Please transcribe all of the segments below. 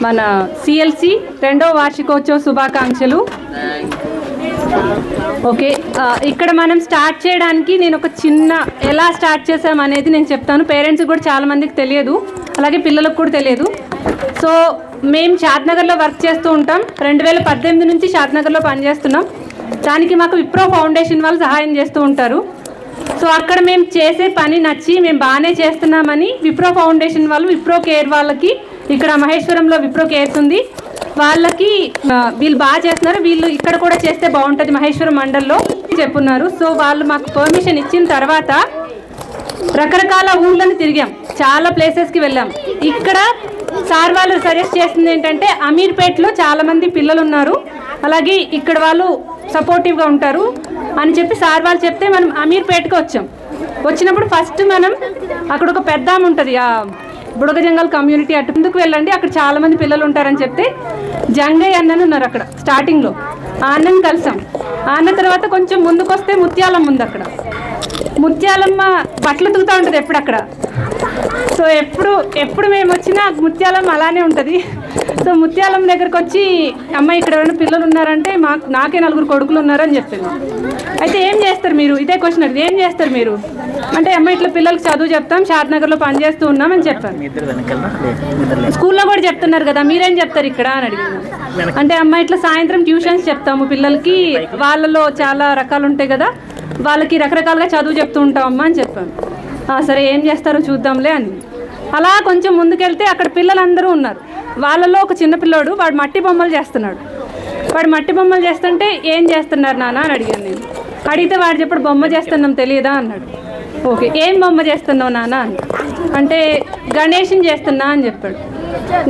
మన సిఎల్సి 2వ వార్షికోత్సవ శుభాకాంక్షలు. ఓకే, ఇక్కడ మనం స్టార్ట్ చేయడానికి నేను ఒక చిన్న ఎలా స్టార్ట్ చేసామనేది నేను చెప్తాను. పేరెంట్స్ కూడా చాలామందికి తెలియదు, అలాగే పిల్లలకు కూడా తెలియదు. సో మేము షాద్నగర్లో వర్క్ చేస్తూ ఉంటాం. 2018 నుంచి షాద్నగర్లో పనిచేస్తున్నాం. దానికి మాకు విప్రో ఫౌండేషన్ వాళ్ళు సహాయం చేస్తూ ఉంటారు. సో అక్కడ మేము చేసే పని నచ్చి మేము బాగానే చేస్తున్నామని విప్రో ఫౌండేషన్ వాళ్ళు విప్రో కేర్ వాళ్ళకి, ఇక్కడ మహేశ్వరంలో విప్రో కేర్స్ ఉంది, వాళ్ళకి వీళ్ళు బాగా చేస్తున్నారు, వీళ్ళు ఇక్కడ కూడా చేస్తే బాగుంటుంది మహేశ్వరం మండల్లో చెప్పున్నారు. సో వాళ్ళు మాకు పర్మిషన్ ఇచ్చిన తర్వాత రకరకాల ఊళ్ళని తిరిగాం, చాలా ప్లేసెస్కి వెళ్ళాం. ఇక్కడ సార్ వాళ్ళు సజెస్ట్ చేసింది ఏంటంటే అమీర్పేట్లో చాలామంది పిల్లలు ఉన్నారు, అలాగే ఇక్కడ వాళ్ళు సపోర్టివ్గా ఉంటారు అని చెప్పి సార్ వాళ్ళు చెప్తే మనం అమీర్పేట్కి వచ్చాం. వచ్చినప్పుడు ఫస్ట్ మనం అక్కడ ఒక పెద్ద ఆమె ఉంటుంది, ఆ బుడగ జంగల్ కమ్యూనిటీ, అటు ముందుకు వెళ్ళండి, అక్కడ చాలామంది పిల్లలు ఉంటారని చెప్తే జంగయ్య అన్నని ఉన్నారు అక్కడ స్టార్టింగ్లో. ఆ అన్నని కలిసాం. ఆ అన్న తర్వాత కొంచెం ముందుకు వస్తే ముత్యాలమ్మ ఉంది. అక్కడ ముత్యాలమ్మ బట్టలు తుగుతూ ఉంటుంది ఎప్పుడు అక్కడ. సో ఎప్పుడు మేము వచ్చినా ముత్యాలమ్మ అలానే ఉంటుంది. సో ముత్యాలమ్మ దగ్గరకు వచ్చి అమ్మ ఇక్కడ ఎవరైనా పిల్లలు ఉన్నారంటే నాకే 4 కొడుకులు ఉన్నారని చెప్పింది. అయితే ఏం చేస్తారు మీరు, ఇదే క్వశ్చన్ అడిగింది, ఏం చేస్తారు మీరు అంటే అమ్మ ఇట్లా పిల్లలకి చదువు చెప్తాం, షాద్నగర్లో పనిచేస్తూ ఉన్నామని చెప్పాను. స్కూల్లో కూడా చెప్తున్నారు కదా, మీరేం చెప్తారు ఇక్కడ అని అడిగింది. అంటే అమ్మ ఇట్లా సాయంత్రం ట్యూషన్స్ చెప్తాము పిల్లలకి, వాళ్ళలో చాలా రకాలు ఉంటాయి కదా, వాళ్ళకి రకరకాలుగా చదువు చెప్తూ ఉంటామమ్మా అని చెప్పాను. సరే ఏం చేస్తారో చూద్దాంలే అని. అలా కొంచెం ముందుకెళ్తే అక్కడ పిల్లలందరూ ఉన్నారు. వాళ్ళలో ఒక చిన్న పిల్లోడు, వాడు మట్టి బొమ్మలు చేస్తున్నాడు. వాడు మట్టి బొమ్మలు చేస్తుంటే ఏం చేస్తున్నారు నాన్న అని అడిగాను నేను. అడిగితే వాడు చెప్పాడు బొమ్మ చేస్తున్నాం తెలియదా అన్నాడు. ఓకే, ఏం బొమ్మ చేస్తున్నావు నాన్న అని అంటే గణేష్ని చేస్తున్నా అని చెప్పాడు.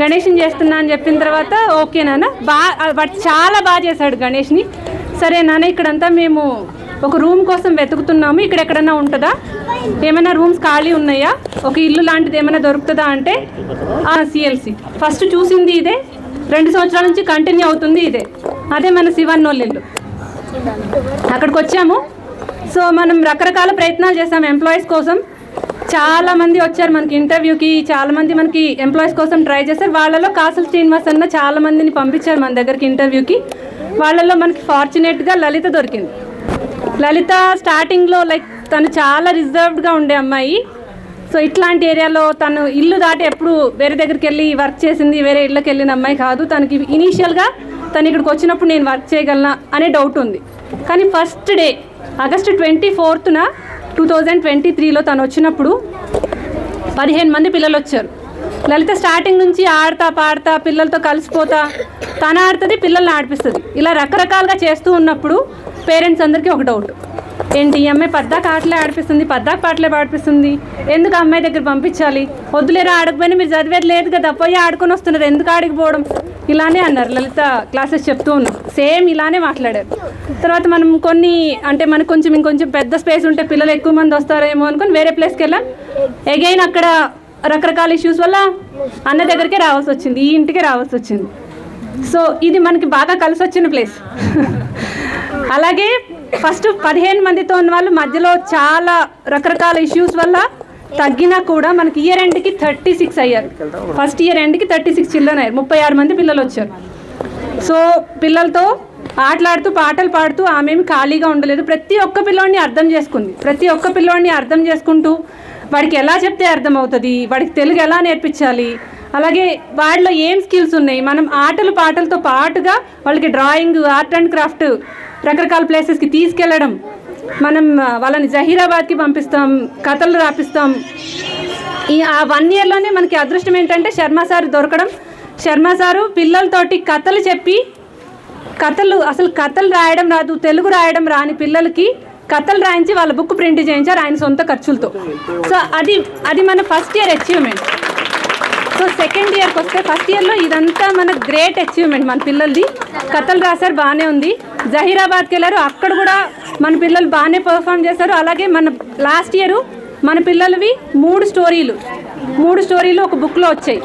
గణేష్ని చేస్తున్నా అని చెప్పిన తర్వాత ఓకే నాన్న, వాడు చాలా బాగా చేశాడు గణేష్ని. సరే నాన్న ఇక్కడంతా మేము ఒక రూమ్ కోసం వెతుకుతున్నాము, ఇక్కడ ఎక్కడన్నా ఉంటుందా, ఏమైనా రూమ్స్ ఖాళీ ఉన్నాయా, ఒక ఇల్లు లాంటిది ఏమైనా దొరుకుతుందా అంటే సిఎల్సి ఫస్ట్ చూసింది ఇదే, 2 సంవత్సరాల నుంచి కంటిన్యూ అవుతుంది ఇదే, అదే మన శివన్నోళ్ళ ఇల్లు. అక్కడికి వచ్చాము. సో మనం రకరకాల ప్రయత్నాలు చేసాము ఎంప్లాయీస్ కోసం. చాలామంది వచ్చారు మనకి ఇంటర్వ్యూకి, చాలామంది మనకి ఎంప్లాయీస్ కోసం ట్రై చేశారు. వాళ్ళలో కాసల్ శ్రీనివాస్ అన్న చాలామందిని పంపించారు మన దగ్గరికి ఇంటర్వ్యూకి. వాళ్ళల్లో మనకి ఫార్చునేట్గా లలిత దొరికింది. లలిత స్టార్టింగ్లో తను చాలా రిజర్వ్డ్గా ఉండే అమ్మాయి. సో ఇట్లాంటి ఏరియాలో తను ఇల్లు దాటి ఎప్పుడు వేరే దగ్గరికి వెళ్ళి వర్క్ చేసింది, వేరే ఇళ్ళకి వెళ్ళిన అమ్మాయి కాదు. తనకి ఇనీషియల్గా తను ఇక్కడికి వచ్చినప్పుడు నేను వర్క్ చేయగలనా అనే డౌట్ ఉంది. కానీ ఫస్ట్ డే ఆగస్టు 24న 2023లో తను వచ్చినప్పుడు 15 మంది పిల్లలు వచ్చారు. లలిత స్టార్టింగ్ నుంచి ఆడతా పాడతా పిల్లలతో కలిసిపోతా, తను ఆడుతుంది, పిల్లల్ని ఆడిపిస్తుంది. ఇలా రకరకాలుగా చేస్తూ ఉన్నప్పుడు పేరెంట్స్ అందరికీ ఒక డౌట్, ఏంటి ఈ అమ్మాయి పద్దాక ఆటలే ఆడిపిస్తుంది, పద్దాక పాటలే పాడిపిస్తుంది, ఎందుకు అమ్మాయి దగ్గర పంపించాలి, వద్దులేరా ఆడకపోయినా మీరు చదివేది లేదు కదా, పోయి ఆడుకొని వస్తున్నారు, ఎందుకు ఆడిపోవడం, ఇలానే అన్నారు. లలిత క్లాసెస్ చెప్తూ ఉన్నాం, సేమ్ ఇలానే మాట్లాడారు. తర్వాత మనం మనకు ఇంకొంచెం పెద్ద స్పేస్ ఉంటే పిల్లలు ఎక్కువ మంది వస్తారేమో అనుకుని వేరే ప్లేస్కి వెళ్ళాం. అగైన్ అక్కడ రకరకాల ఇష్యూస్ వల్ల అన్న దగ్గరికే రావాల్సి వచ్చింది, ఈ ఇంటికే రావాల్సి వచ్చింది. సో ఇది మనకి బాగా కలిసి వచ్చిన ప్లేస్. అలాగే ఫస్ట్ 15 మందితో ఉన్న వాళ్ళు మధ్యలో చాలా రకరకాల ఇష్యూస్ వల్ల తగ్గినా కూడా మనకి ఇయర్ ఎండ్కి 36 అయ్యారు. ఫస్ట్ ఇయర్ ఎండ్కి 36 చిల్డ్రన్ అయ్యారు, 36 మంది పిల్లలు వచ్చారు. సో పిల్లలతో ఆటలాడుతూ పాటలు పాడుతూ ఆమెమి ఖాళీగా ఉండలేదు. ప్రతి ఒక్క పిల్లోడిని అర్థం చేసుకుంది, ప్రతి ఒక్క పిల్లోడిని అర్థం చేసుకుంటూ వాడికి ఎలా చెప్తే అర్థం అవుతుంది, వాడికి తెలుగు ఎలా నేర్పించాలి, అలాగే వాళ్ళలో ఏం స్కిల్స్ ఉన్నాయి, మనం ఆటలు పాటలతో పాటుగా వాళ్ళకి డ్రాయింగ్, ఆర్ట్ అండ్ క్రాఫ్ట్ రకరకాల ప్లేసెస్కి తీసుకెళ్ళడం, మనం వాళ్ళని జహీరాబాద్కి పంపిస్తాం, కథలు రాపిస్తాం. ఆ 1 ఇయర్లోనే మనకి అదృష్టం ఏంటంటే శర్మ సార్ దొరకడం. శర్మ సారు పిల్లలతోటి కథలు చెప్పి, అసలు కథలు రాయడం రాదు, తెలుగు రాయడం రాని పిల్లలకి కథలు రాయించి వాళ్ళ బుక్ ప్రింట్ చేయించారు ఆయన సొంత ఖర్చులతో. సో అది మన first year achievement. So second ఇయర్కి వస్తే ఫస్ట్ ఇయర్లో ఇదంతా మన గ్రేట్ అచీవ్మెంట్. మన పిల్లలది కథలు రాశారు, బాగానే ఉంది. జహీరాబాద్కి వెళ్ళారు, అక్కడ కూడా మన పిల్లలు బాగానే పర్ఫామ్ చేశారు. అలాగే మన లాస్ట్ ఇయర్ మన పిల్లలవి 3 స్టోరీలు ఒక బుక్లో వచ్చాయి,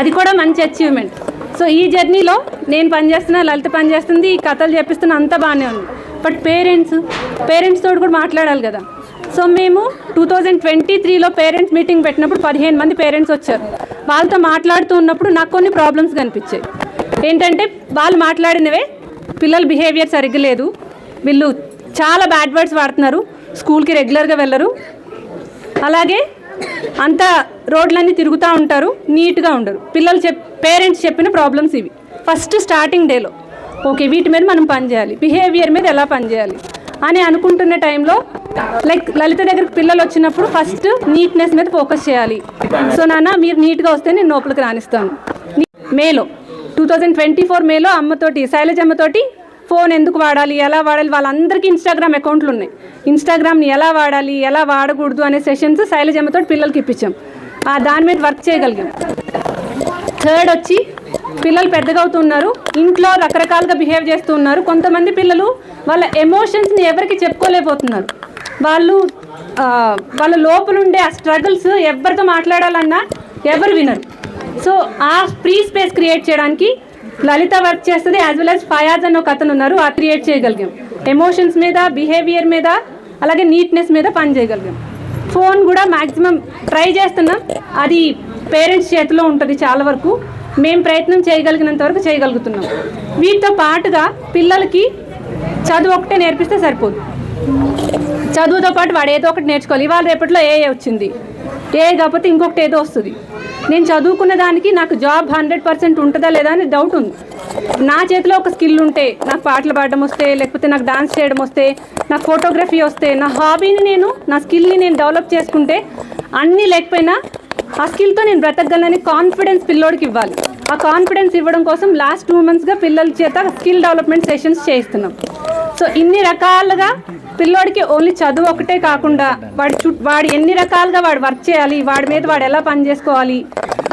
అది కూడా మంచి అచీవ్మెంట్. సో ఈ జర్నీలో నేను పనిచేస్తున్నా, లలిత పనిచేస్తుంది, ఈ కథలు చెప్పిస్తున్నా, అంతా బాగానే ఉంది. బట్ పేరెంట్స్ తోటి కూడా మాట్లాడాలి కదా. సో మేము 2023లో పేరెంట్స్ మీటింగ్ పెట్టినప్పుడు 15 మంది పేరెంట్స్ వచ్చారు. వాళ్ళతో మాట్లాడుతూ ఉన్నప్పుడు నాకు కొన్ని ప్రాబ్లమ్స్ కనిపించాయి. ఏంటంటే వాళ్ళు మాట్లాడినవే పిల్లల బిహేవియర్ సరిగ్గా లేదు, వీళ్ళు చాలా బ్యాడ్ వర్డ్స్ వాడుతున్నారు, స్కూల్కి రెగ్యులర్గా వెళ్ళరు, అలాగే అంతా రోడ్లన్నీ తిరుగుతూ ఉంటారు, నీట్గా ఉండరు. పేరెంట్స్ చెప్పిన ప్రాబ్లమ్స్ ఇవి ఫస్ట్ స్టార్టింగ్ డేలో. ఓకే, వీటి మీద మనం పనిచేయాలి, బిహేవియర్ మీద ఎలా పనిచేయాలి అని అనుకుంటున్న టైంలో లైక్ లలిత దగ్గరికి పిల్లలు వచ్చినప్పుడు ఫస్ట్ నీట్నెస్ మీద ఫోకస్ చేయాలి. సో నాన్న మీరు నీట్గా వస్తే నేను లోపలికి రానిస్తాను. మేలో 2024 మేలో శైలజ అమ్మతోటి ఫోన్ ఎందుకు వాడాలి, ఎలా వాడాలి, వాళ్ళందరికీ ఇన్స్టాగ్రామ్ అకౌంట్లు ఉన్నాయి. ఇన్స్టాగ్రామ్ని ఎలా వాడాలి, ఎలా వాడకూడదు అనే సెషన్స్ శైలజ అమ్మతోటి పిల్లలకి ఇప్పించాం. దాని మీద వర్క్ చేయగలిగాం. థర్డ్ వచ్చి పిల్లలు పెద్దగా అవుతున్నారు, ఇంట్లో రకరకాలుగా బిహేవ్ చేస్తూ ఉన్నారు. కొంతమంది పిల్లలు వాళ్ళ ఎమోషన్స్ని ఎవరికి చెప్పుకోలేకపోతున్నారు. వాళ్ళ లోపలుండే ఆ స్ట్రగుల్స్ ఎవరితో మాట్లాడాలన్నా ఎవరు వినరు. సో ఆ ఫ్రీ స్పేస్ క్రియేట్ చేయడానికి లలిత వర్క్ చేస్తుంది. యాజ్ వెల్ యాజ్ ఫయాజ్ అని ఒక అతను ఉన్నారు, ఆ క్రియేట్ చేయగలిగాం. ఎమోషన్స్ మీద, బిహేవియర్ మీద, అలాగే నీట్నెస్ మీద పని చేయగలిగాం. ఫోన్ కూడా మ్యాక్సిమం ట్రై చేస్తున్నాం, అది పేరెంట్స్ చేతిలో ఉంటుంది. చాలా వరకు మేము ప్రయత్నం చేయగలిగినంత వరకు చేయగలుగుతున్నాం. వీటితో పాటుగా పిల్లలకి చదువు ఒకటే నేర్పిస్తే సరిపోదు, చదువుతో పాటు వాడు ఏదో ఒకటి నేర్చుకోవాలి. ఇవాళ రేపట్లో వచ్చింది, కాకపోతే ఇంకొకటి ఏదో వస్తుంది. నేను చదువుకున్న దానికి నాకు జాబ్ 100% ఉంటుందా లేదా అని డౌట్ ఉంది. నా చేతిలో ఒక స్కిల్ ఉంటే, నాకు పాటలు పాడడం వస్తే, లేకపోతే నాకు డాన్స్ చేయడం వస్తే, నాకు ఫోటోగ్రఫీ వస్తే, నా హాబీని నా స్కిల్ని నేను డెవలప్ చేసుకుంటే, అన్నీ లేకపోయినా ఆ స్కిల్తో నేను బ్రతకగలనని కాన్ఫిడెన్స్ పిల్లోడికి ఇవ్వాలి. ఆ కాన్ఫిడెన్స్ ఇవ్వడం కోసం లాస్ట్ 2 monthsగా పిల్లల చేత స్కిల్ డెవలప్మెంట్ సెషన్స్ చేయిస్తున్నాం. సో ఇన్ని రకాలుగా పిల్లోడికి ఓన్లీ చదువు ఒకటే కాకుండా వాడు ఎన్ని రకాలుగా వాడు వర్క్ చేయాలి, వాడి మీద వాడు ఎలా పని చేసుకోవాలి,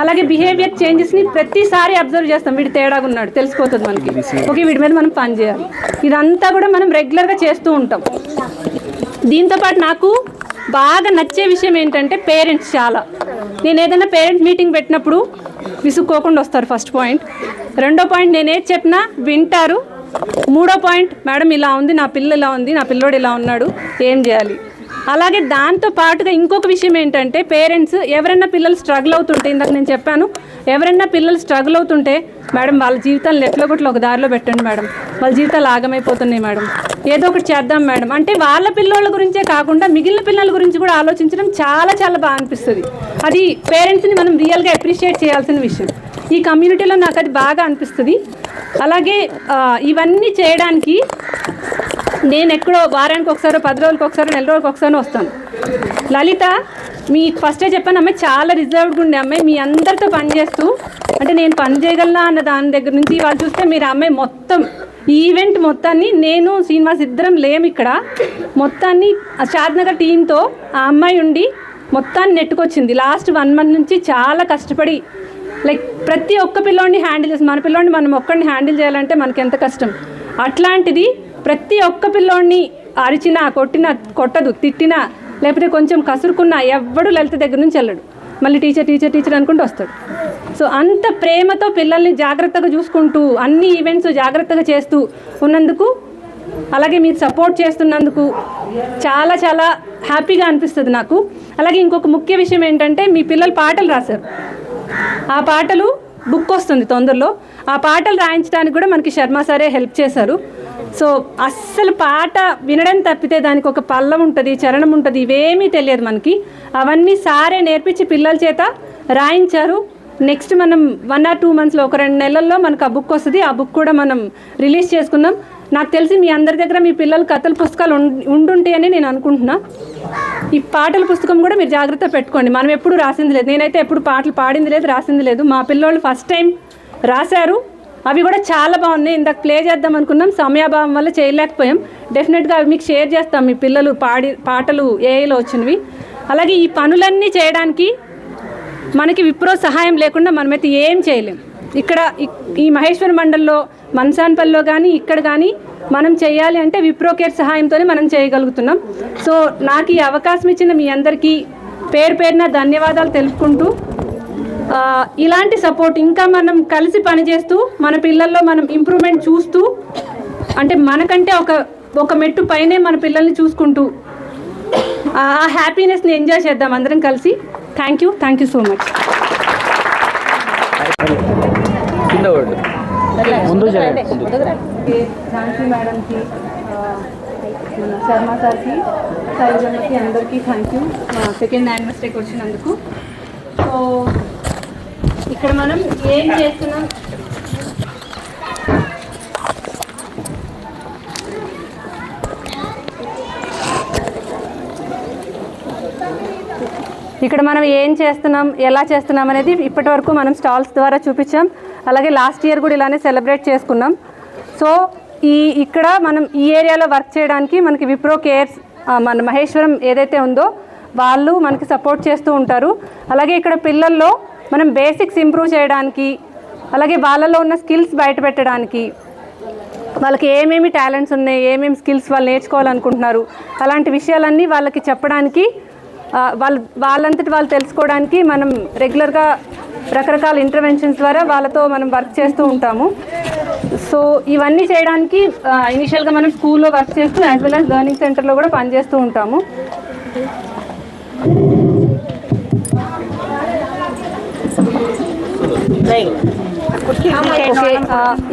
అలాగే బిహేవియర్ చేంజెస్ని ప్రతిసారి అబ్జర్వ్ చేస్తాం. వీడు తేడాగా ఉన్నాడు తెలిసిపోతుంది మనకి, ఓకే వీడి మీద మనం పని చేయాలి. ఇదంతా కూడా మనం రెగ్యులర్గా చేస్తూ ఉంటాం. దీంతోపాటు నాకు బాగా నచ్చే విషయం ఏంటంటే పేరెంట్స్ నేను ఏదైనా పేరెంట్ మీటింగ్ పెట్టినప్పుడు విసుక్కోకుండా వస్తారు. First point. రెండో పాయింట్, నేనేది చెప్పినా వింటారు. మూడో పాయింట్, మేడం ఇలా ఉంది, నా పిల్ల ఇలా ఉంది, నా పిల్లోడు ఇలా ఉన్నాడు, ఏం చేయాలి. అలాగే దాంతో పాటుగా ఇంకొక విషయం ఏంటంటే పేరెంట్స్ ఎవరైనా పిల్లలు స్ట్రగుల్ అవుతుంటే, ఇందాక నేను చెప్పాను, ఎవరైనా పిల్లలు స్ట్రగుల్ అవుతుంటే మేడం వాళ్ళ జీవితాలను ఎట్లా ఒక దారిలో పెట్టండి మేడం, వాళ్ళ జీవితాలు ఆగమైపోతున్నాయి మేడం, ఏదో ఒకటి చేద్దాం మేడం అంటే వాళ్ళ పిల్లల గురించే కాకుండా మిగిలిన పిల్లల గురించి కూడా ఆలోచించడం చాలా చాలా బాగా అనిపిస్తుంది. అది పేరెంట్స్ని మనం రియల్గా అప్రిషియేట్ చేయాల్సిన విషయం. ఈ కమ్యూనిటీలో నాకు అది బాగా అనిపిస్తుంది. అలాగే ఇవన్నీ చేయడానికి నేను ఎక్కడో వారానికి ఒకసారి, 10 రోజులకు ఒకసారి, నెల రోజులకు ఒకసారి వస్తాను. లలిత మీకు ఫస్టే చెప్పాను, అమ్మాయి చాలా రిజర్వ్డ్గా ఉండే అమ్మాయి, మీ అందరితో పనిచేస్తూ అంటే నేను పని చేయగలనా అన్న దాని దగ్గర నుంచి వాళ్ళు చూస్తే మీరు అమ్మాయి మొత్తం ఈవెంట్ మొత్తాన్ని, నేను శ్రీనివాస్ ఇద్దరం లేము ఇక్కడ, మొత్తాన్ని షాద్నగర్ టీంతో ఆ అమ్మాయి ఉండి మొత్తాన్ని నెట్టుకొచ్చింది. లాస్ట్ 1 month నుంచి చాలా కష్టపడి లైక్ ప్రతి ఒక్క పిల్లోడిని హ్యాండిల్ చేసి, మన పిల్లోడిని మనం ఒక్కడిని హ్యాండిల్ చేయాలంటే మనకి ఎంత కష్టం. అట్లాంటిది ప్రతి ఒక్క పిల్లోడిని అరిచినా, కొట్టదు, తిట్టినా, లేకపోతే కొంచెం కసురుకున్నా ఎవ్వడు లలిత దగ్గర నుంచి వెళ్ళడు, మళ్ళీ టీచర్ అనుకుంటూ వస్తాడు. సో అంత ప్రేమతో పిల్లల్ని జాగ్రత్తగా చూసుకుంటూ అన్ని ఈవెంట్స్ జాగ్రత్తగా చేస్తూ ఉన్నందుకు, అలాగే మీరు సపోర్ట్ చేస్తున్నందుకు చాలా చాలా హ్యాపీగా అనిపిస్తుంది నాకు. అలాగే ఇంకొక ముఖ్య విషయం ఏంటంటే మీ పిల్లలు పాటలు రాశారు, ఆ పాటలు బుక్ వస్తుంది తొందరలో, ఆ పాటలు రాయించడానికి కూడా మనకి శర్మ సారే హెల్ప్ చేశారు. సో అస్సలు పాట వినడం తప్పితే దానికి ఒక పల్లం ఉంటుంది, చరణం ఉంటుంది, ఇవేమీ తెలియదు మనకి. అవన్నీ సారే నేర్పించి పిల్లల చేత రాయించారు. నెక్స్ట్ మనం 1 or 2 monthsలో, ఒక 2 నెలల్లో మనకు ఆ బుక్ వస్తుంది. ఆ బుక్ కూడా మనం రిలీజ్ చేసుకుందాం. నాకు తెలిసి మీ అందరి దగ్గర మీ పిల్లలు కథల పుస్తకాలు ఉండుంటాయని నేను అనుకుంటున్నా. ఈ పాటల పుస్తకం కూడా మీరు జాగ్రత్త పెట్టుకోండి. మనం ఎప్పుడు రాసింది లేదు, నేనైతే ఎప్పుడు పాటలు పాడింది లేదు, రాసింది లేదు. మా పిల్లోళ్ళు ఫస్ట్ టైం రాశారు, అవి కూడా చాలా బాగున్నాయి. ఇందాక ప్లే చేద్దాం అనుకున్నాం, సమయాభావం వల్ల చేయలేకపోయాం. డెఫినెట్గా అవి మీకు షేర్ చేస్తాం, మీ పిల్లలు పాటలు ఏఐలో వచ్చినవి. అలాగే ఈ పనులన్నీ చేయడానికి మనకి విప్రో సహాయం లేకుండా మనమైతే ఏం చేయలేం. ఇక్కడ ఈ మహేశ్వర మండల్లో, మన్సాన్పల్లిలో కానీ ఇక్కడ కానీ మనం చేయాలి అంటే విప్రో కేర్ సహాయంతోనే మనం చేయగలుగుతున్నాం. సో నాకు ఈ అవకాశం ఇచ్చిన మీ అందరికీ పేరున ధన్యవాదాలు తెలుపుకుంటూ, ఇలాంటి సపోర్ట్ ఇంకా మనం కలిసి పనిచేస్తూ మన పిల్లల్లో మనం ఇంప్రూవ్మెంట్ చూస్తూ, అంటే మనకంటే ఒక మెట్టు పైనే మన పిల్లల్ని చూసుకుంటూ ఆ హ్యాపీనెస్ని ఎంజాయ్ చేద్దాం అందరం కలిసి. Thank you so much. కింద వాడు ముందు ఝాన్సీ మేడంకి, మన శర్మ సార్కి, శైలజమ్మకి అందరికీ థ్యాంక్ యూ మా సెకండ్ యానివర్సరీకి వచ్చినందుకు. సో ఇక్కడ మనం ఏం చేస్తున్నాం, ఇక్కడ మనం ఏం చేస్తున్నాం, ఎలా చేస్తున్నాం అనేది ఇప్పటి వరకు మనం స్టాల్స్ ద్వారా చూపించాం. అలాగే లాస్ట్ ఇయర్ కూడా ఇలానే సెలబ్రేట్ చేసుకున్నాం. సో ఇక్కడ మనం ఈ ఏరియాలో వర్క్ చేయడానికి మనకి విప్రో కేర్స్ మన మహేశ్వరం ఏదైతే ఉందో వాళ్ళు మనకి సపోర్ట్ చేస్తూ ఉంటారు. అలాగే ఇక్కడ పిల్లల్లో మనం బేసిక్స్ ఇంప్రూవ్ చేయడానికి, అలాగే వాళ్ళలో ఉన్న స్కిల్స్ బయట పెట్టడానికి, వాళ్ళకి ఏమేమి టాలెంట్స్ ఉన్నాయి, ఏమేమి స్కిల్స్ వాళ్ళు నేర్చుకోవాలనుకుంటున్నారు, అలాంటి విషయాలన్నీ వాళ్ళకి చెప్పడానికి, వాళ్ళంతటి వాళ్ళు తెలుసుకోవడానికి మనం రెగ్యులర్గా రకరకాల ఇంటర్వెన్షన్స్ ద్వారా వాళ్ళతో మనం వర్క్ చేస్తూ ఉంటాము. సో ఇవన్నీ చేయడానికి ఇనిషియల్గా మనం స్కూల్లో వర్క్ చేస్తూ యాజ్ వెల్ యాజ్ లెర్నింగ్ సెంటర్లో కూడా పనిచేస్తూ ఉంటాము.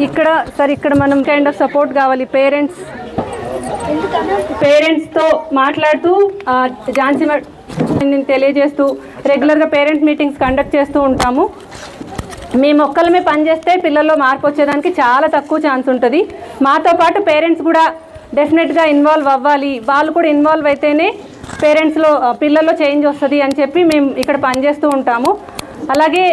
ఇక్కడ మనం కైండ్ ఆఫ్ సపోర్ట్ కావాలి. పేరెంట్స్తో మాట్లాడుతూ ఝాన్సీ నేను తెలియజేస్తూ రెగ్యులర్గా పేరెంట్ మీటింగ్స్ కండక్ట్ చేస్తూ ఉంటాము. మేము ఒక్కళ్ళమే పనిచేస్తే పిల్లల్లో మార్పు వచ్చేదానికి చాలా తక్కువ ఛాన్స్ ఉంటుంది. మాతో పాటు పేరెంట్స్ కూడా డెఫినెట్గా ఇన్వాల్వ్ అవ్వాలి. వాళ్ళు కూడా ఇన్వాల్వ్ అయితేనే పేరెంట్స్లో పిల్లల్లో చేంజ్ వస్తుంది అని చెప్పి మేము ఇక్కడ పనిచేస్తూ ఉంటాము. అలాగే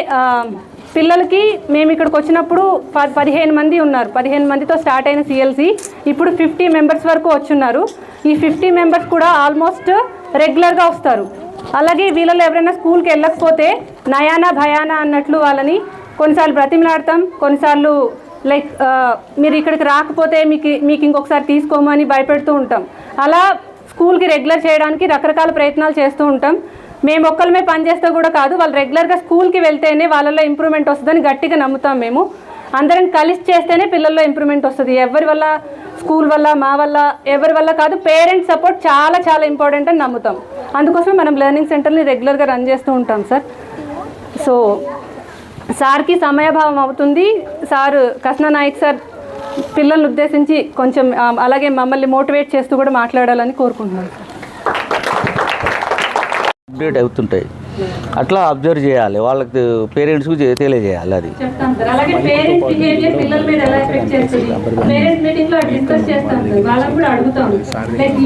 పిల్లలకి మేము ఇక్కడికి వచ్చినప్పుడు 15 మంది ఉన్నారు. 15 మందితో స్టార్ట్ అయిన సిఎల్సి ఇప్పుడు 50 మెంబర్స్ వరకు వచ్చున్నారు. ఈ 50 మెంబర్స్ కూడా ఆల్మోస్ట్ రెగ్యులర్గా వస్తారు. అలాగే వీళ్ళలో ఎవరైనా స్కూల్కి వెళ్ళకపోతే నయానా భయానా అన్నట్లు వాళ్ళని కొన్నిసార్లు బ్రతిమలాడతాం, కొన్నిసార్లు లైక్ మీరు ఇక్కడికి రాకపోతే మీకు ఇంకొకసారి తీసుకోమని భయపెడుతూ ఉంటాం. అలా స్కూల్కి రెగ్యులర్ చేయడానికి రకరకాల ప్రయత్నాలు చేస్తూ ఉంటాం. మేము ఒక్కళ్ళమే పనిచేస్తే కూడా కాదు, వాళ్ళు రెగ్యులర్గా స్కూల్కి వెళ్తేనే వాళ్ళలో ఇంప్రూవ్మెంట్ వస్తుందని గట్టిగా నమ్ముతాం. మేము అందరం కలిసి చేస్తేనే పిల్లల్లో ఇంప్రూవ్మెంట్ వస్తుంది. ఎవరి వల్ల, స్కూల్ వల్ల, మా వల్ల, ఎవరి వల్ల కాదు. పేరెంట్స్ సపోర్ట్ చాలా చాలా ఇంపార్టెంట్ అని నమ్ముతాం. అందుకోసమే మనం లెర్నింగ్ సెంటర్ని రెగ్యులర్గా రన్ చేస్తూ ఉంటాం సార్. సో సార్కి సమయాభావం అవుతుంది. సార్ కృష్ణ నాయక్ సార్ పిల్లల్ని ఉద్దేశించి కొంచెం అలాగే మమ్మల్ని మోటివేట్ చేస్తూ కూడా మాట్లాడాలని కోరుకుంటున్నాను సార్. అప్డేట్ అవుతుంటాయి, అట్లా అబ్జర్వ్ చేయాలి, వాళ్ళకి పేరెంట్స్కు తెలియజేయాలి. అది చెప్తాం సార్. అలాగే పేరెంట్స్ బిహేవియర్ పిల్లల మీద ఎలా ఎఫెక్ట్ చేస్తుంది పేరెంట్స్ మీటింగ్లో డిస్కస్ చేస్తాం సార్. వాళ్ళని కూడా అడుగుతాం, లైక్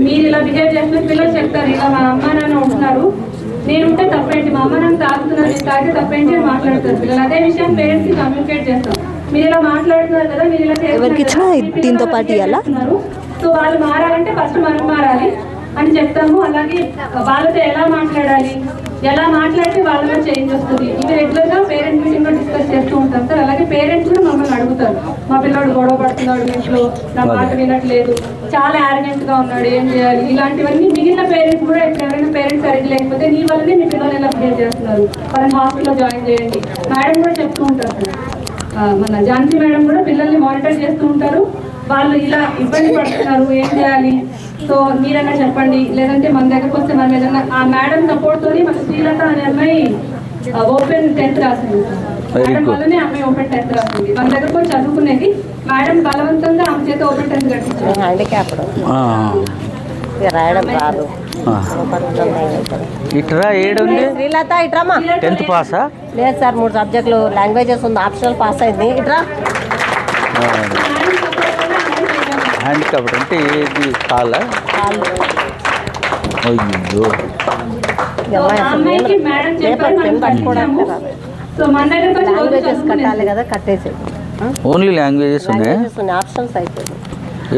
మీరు ఇలా బిహేవ్ చేస్తున్న పిల్లలు చెప్తారు, ఇలా మా అమ్మ నాన్న ఉంటున్నారు, నేను ఉంటే తప్పేంటి, మా అమ్మ నాన్న తాగుతున్నారు, నేను తాగితే తప్పేంటి అని మాట్లాడతారు పిల్లలు. అదే విషయం పేరెంట్స్కి కమ్యూనికేట్ చేస్తాం. మీరు ఇలా మాట్లాడుతున్నారు కదా, మీరు ఇలా చేస్తున్నారు, సో వాళ్ళు మారాలంటే ఫస్ట్ మనం మారాలి అని చెప్తాము. అలాగే వాళ్ళతో ఎలా మాట్లాడాలి, ఎలా మాట్లాడితే వాళ్ళలో చేంజ్ వస్తుంది, ఇవి రెగ్యులర్గా పేరెంట్ మీటింగ్లో డిస్కస్ చేస్తూ ఉంటాం సార్. అలాగే పేరెంట్స్ కూడా మమ్మల్ని అడుగుతారు, మా పిల్లడు గొడవ పడుతున్నాడు ఇంట్లో, నా మాట వినట్లేదు, చాలా యారగెంట్గా ఉన్నాడు, ఏం చేయాలి, ఇలాంటివన్నీ మిగిలిన పేరెంట్స్ కూడా ఇప్పుడు ఎవరైనా పేరెంట్స్ సరిగ్గా లేకపోతే నీ వల్లనే మీ పిల్లలు ఎలా బిహేవ్ చేస్తున్నారు, వాళ్ళని హాస్పిటల్లో జాయిన్ చేయండి మేడం కూడా చెప్తూ ఉంటారు సార్. మన ఝాన్సీ మేడం కూడా పిల్లల్ని మానిటర్ చేస్తూ ఉంటారు. వాళ్ళు ఇలా ఇబ్బంది పడుతున్నారు, ఏం చేయాలి, సో మీరన్నా చెప్పండి, లేదంటే మన దగ్గరకు వస్తే మనం ఏదన్నా ఆ మేడం సపోర్ట్ తోని మన శ్రీలత అనే అమ్మాయి ఓపెన్ 10th రాసింది. మేడం వల్లనే అమ్మాయి ఓపెన్ 10th రాసింది. మన దగ్గరకు వచ్చి చదువుకునేది, మేడం బలవంతంగా ఆమె చేత ఓపెన్ 10th కట్టించారు. ఇట్రా ఏడుంది శ్రీలత, ఇట్రామా. 10th పాసా? లేదు సార్, 3 సబ్జెక్టులు లాంగ్వేజెస్ ఉంది, ఆప్షనల్ పాస్ అయింది. ఇట్రా. హ్యాండిక్యాప్డ్ అంటే ఏది? కాలా? అయ్యో, లాంగ్వేజెస్ కట్టాలి కదా, కట్టేసి. ఓన్లీ లాంగ్వేజెస్ ఉన్నాయి, ఆప్షన్స్ అయిపోయింది.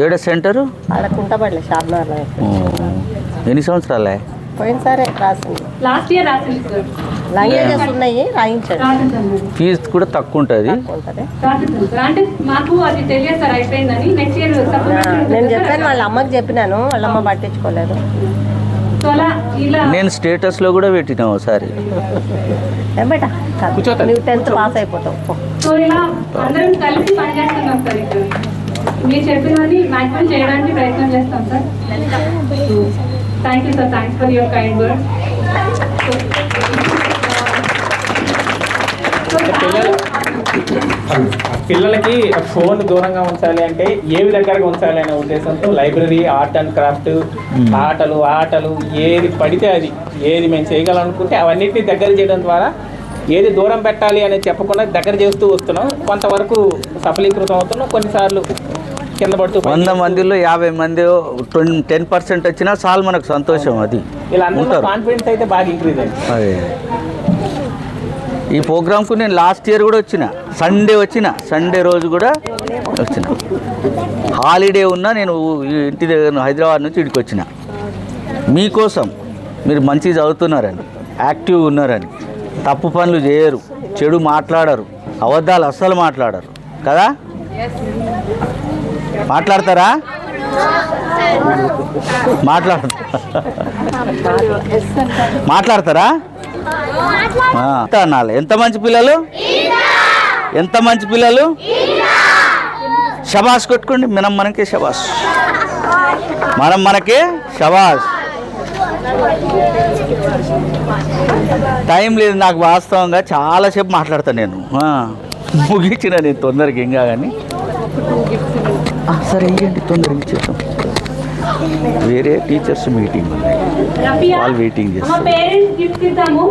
ఏడ సెంటరు? ఆడ కుంటపడలే, షార్నర్లో. ఎన్ని సంవత్సరాలే? పోయినసారి రాసింది, లాస్ట్ ఇయర్ రాసింది సార్. లాంగ్వేజెస్ ఉన్నాయి, రాయించండి. ఫీజు కూడా తక్కువ ఉంటుంది. అంటే మాకు అది తెలియదు సార్, అయిపోయిందని. నెక్స్ట్ ఇయర్ నేను చెప్పాను, వాళ్ళ అమ్మకి చెప్పినాను, వాళ్ళ అమ్మ పట్టించుకోలేదు. నేను స్టేటస్లో కూడా పెట్టినా ఒకసారి. ఏం బేటా, నువ్వు 10th పాస్ అయిపోతావు. సో ఇలా అందరం కలిసి పనిచేస్తున్నాం సార్. ఇక్కడ మీరు చెప్పినవన్నీ మ్యాక్సిమం చేయడానికి ప్రయత్నం చేస్తాం sir. Thank you sir, thanks for your kind word. పిల్లలకి ఫోన్ దూరంగా ఉంచాలి అంటే ఏవి దగ్గరగా ఉంచాలి అనే ఉద్దేశంతో లైబ్రరీ, ఆర్ట్ అండ్ క్రాఫ్ట్, ఆటలు ఏది పడితే అది, ఏది మేము చేయగలనుకుంటే అవన్నిటిని దగ్గర చేయడం ద్వారా ఏది దూరం పెట్టాలి అనేది చెప్పకుండా దగ్గర చేస్తూ వస్తున్నాం. కొంతవరకు సఫలీకృతం అవుతున్నాం. కొన్నిసార్లు కింద పడుతూ 100 మందిలో 50 మంది 10% వచ్చినా చాలు మనకు సంతోషం. అది వీళ్ళందరిలో కాన్ఫిడెన్స్ అయితే బాగా ఇంక్రీజ్ అయింది. అదే ఈ ప్రోగ్రామ్కు నేను లాస్ట్ ఇయర్ కూడా వచ్చిన, సండే రోజు కూడా వచ్చిన. హాలిడే ఉన్నా నేను ఇంటి దగ్గర హైదరాబాద్ నుంచి ఇక్కడికి వచ్చిన మీకోసం. మీరు మంచిగా చదువుతున్నారని, యాక్టివ్గా ఉన్నారని, తప్పు పనులు చేయరు, చెడు మాట్లాడరు, అబద్ధాలు అస్సలు మాట్లాడరు కదా. మాట్లాడతారా? మాట్లాడతారా? అనాలి. ఎంత మంచి పిల్లలు, ఎంత మంచి పిల్లలు. శబాష్ కొట్టుకోండి. మనకే శబాష్, మనకే శబాష్. టైం లేదు నాకు, వాస్తవంగా చాలాసేపు మాట్లాడతాను నేను. ముగించిన నేను తొందరగా ఇంకా కానీ సరే ఇవ్వండి, తొందరగా ఇచ్చేద్దాం. వేరే టీచర్స్ మీటింగ్ ఉన్నాయి, వాళ్ళు వెయిటింగ్ చేస్తారు. పేరెంట్స్ గిఫ్ట్ ఇద్దాము.